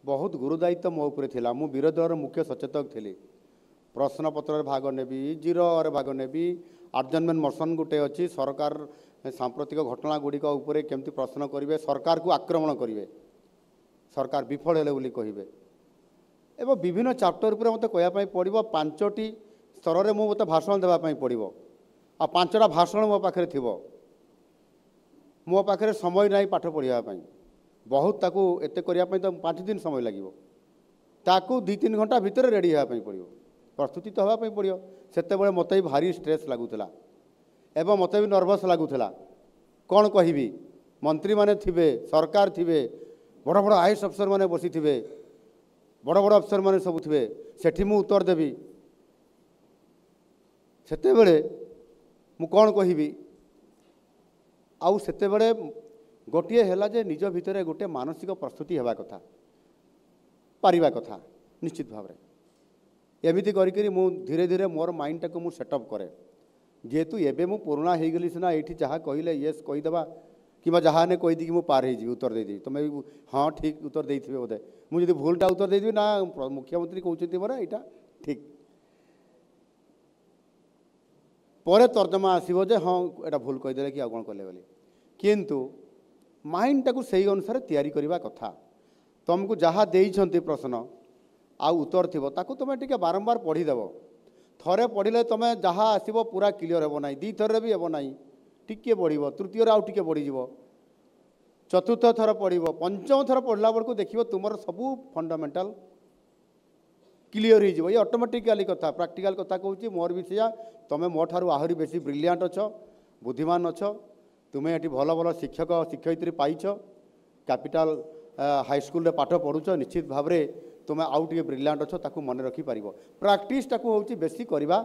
बहुत गुरुदायित्व मो उपरे थिला। मु विरोधी दल मुख्य सचेतक थिली। प्रश्नपत्र भाग नेबी, जीरो भाग नेबी, आर्जनमेंट मोशन गुटे अच्छी सरकार सांप्रतिक घटना गुड़िक उपरे केमती प्रश्न करेंगे, सरकार को आक्रमण करेंगे, सरकार विफल हेले बोली कहिबे। एवं विभिन्न चैप्टर उपर मते कहया पड़ो। 5टी स्तर में मत भाषण देवाई पड़ो। आ 5टा भाषण मो पाखे थी। मो पाखे समय ना पाठ पढ़ाई बहुत ताकू एते करने तो 5 दिन समय लगे। ताकू 2-3 घंटा भितर रेडी होगापी पड़ो, प्रस्तुति तो होगापी पड़ो। से मत भी भारी स्ट्रेस लगुला एवं मत भी नर्भस लगुला। कौन कहि मंत्री माने थिबे, सरकार थिबे, बड़ बड़ आईएएस अफसर माने बसी थिबे, बड़ बड़ अफसर माने सब थिबे, सेठी मु उत्तर देबी। सेते बेले मु कौन कहि आउ सेते बेले गोटे है जे निज भितर गोटे मानसिक प्रस्तुति हेबा कथा, पारिबा कथा निश्चित भाव में। एमिति करी मु धीरे धीरे मोर माइंड टाको मु सेटअप करे। जेहेतु एबे मु पुराना हो गली सीना ये जहाँ कहले येस कहीदेवा कि जहाँ ने कहीदी मु पार हो उत्तर देदेवी। तुम हाँ ठीक उत्तर दे बोधे। मुझे भूलटा उत्तर देदेवी ना मुख्यमंत्री कहते मोर यहाँ ठीक पर तर्जमा आसो जे हाँ यहाँ भूल कहीदे कि कौन कले बोली। किंतु माइंड टाको सही अनुसार तैयारी करने कथा। तुमको जहाँ देइछंती प्रश्न आउ उत्तर थी तुम टे बारंबार पढ़ीदेव। थरे पढ़ले तुम जहाँ आसो पूरा क्लीयर हे ना, 2 थर भी हे ना, टिके बढ़, तृतीय आउ टिके बढ़ीज, चतुर्थ थर पढ़, पंचम थर पढ़ला बेलू देख तुम सबू फंडामेंटाल क्लीयर हो। ये ऑटोमेटिकली कथा प्रैक्टिकल कथा कहूँ। मोर भी से तुम मो ठारू आहरी बेसी ब्रिलियंट अच्छ, बुद्धिमान अच्छ। तुम्हें ये भल भल शिक्षक शिक्षयित्री पाइछ, कैपिटल हाईस्कल पाठ पढ़ुच। निश्चित भाव में तुम आउ टे ब्रिलियंट अच्छ, ताकू मन रखिपार। प्राक्टिस टाकू हूँ बेसी करवा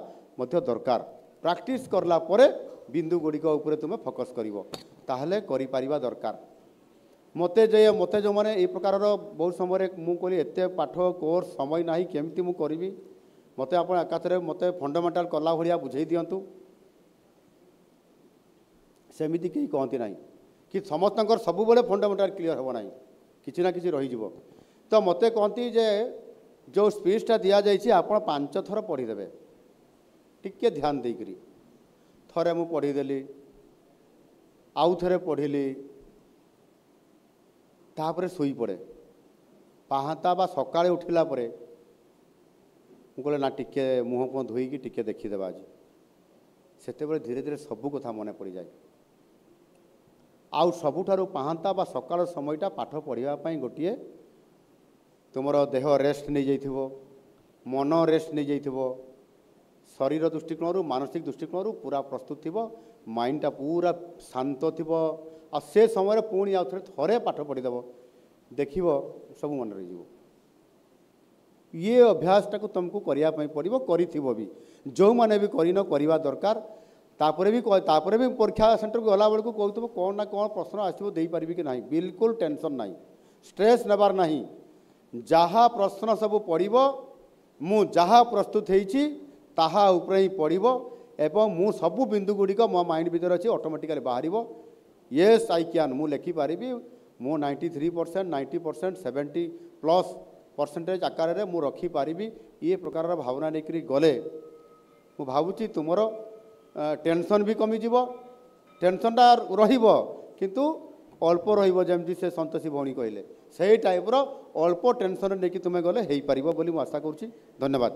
दरकार। प्राक्टिस करला परे बिंदु गुड़िक उपरे तुम फोकस कर करिपारिबा दरकार। मते जो मैंने ये प्रकार बहुत समय मुझे एत पाठ कोर्स समय ना केमती मु करी मते आप एकाथरे मते फंडामेंटाल कला भाया बुझे दिंतु। सेमिति कहीं कहती ना कि समस्त सब बड़े फंडामेंटाल क्लीयर हे ना, किसी ना कि रही। तो मते कहती जे जो स्पीचटा दि जाइए आप 5 थर पढ़ीदे, टिके ध्यान देकरी। थरे मु पढ़ीदेली, आउ थे पढ़िली, तापर शोई पड़े। पाहांता बा सकाळे उठिला परे मु कहले ना टिके मुह को धोईकी टिके देखीदेवा। आज सेते धीरे धीरे सबू कथा मन पड़ जाए। आउ सबुठारु पाहांता बा सकाळ समयटा पाठ पढ़ाई गोटे तुमर देह रेस्ट नहीं जाइथिबो, मन रेस्ट नहीं जाइथिबो, शरीर दृष्टिकोण मानसिक दृष्टिकोण पूरा प्रस्तुत थी, माइंडटा पूरा शांत थी। आ से समय पुणी आउ थे पाठ पढ़ीदेव, देख सब मन रही। ये अभ्यासटा को तुमको करने पड़ो, करी भी जो मैंने भी करवा दरकार। तापरे भी परीक्षा सेंटर को गला बेलू कहूँ कौन ना कौन प्रश्न आसो दे पारि कि ना। बिल्कुल टेंशन ना, स्ट्रेस नेबार ना। जहाँ प्रश्न सब पढ़ो मु जहाँ प्रस्तुत होती ताहा उपरे ही पढ़ो एवं मु सबू बिंदु गुड़िक मो माइंड भीतर अच्छी ऑटोमेटिकली बाहर। येस आई कैन मु लिखिपारि मु 93%, 90%, 70+ % आकार में मु रखिपारि। ये प्रकार भावना नहीं गले मु भावुची तुमर टेंशन भी कमिज। टेंशनटा रहिबो किंतु अल्प रहिबो, जेमती से संतोषी भौणी कहले से टाइप्र अल्प टेंशन नहीं तुम गले हो पार बोली आशा करुँची। धन्यवाद।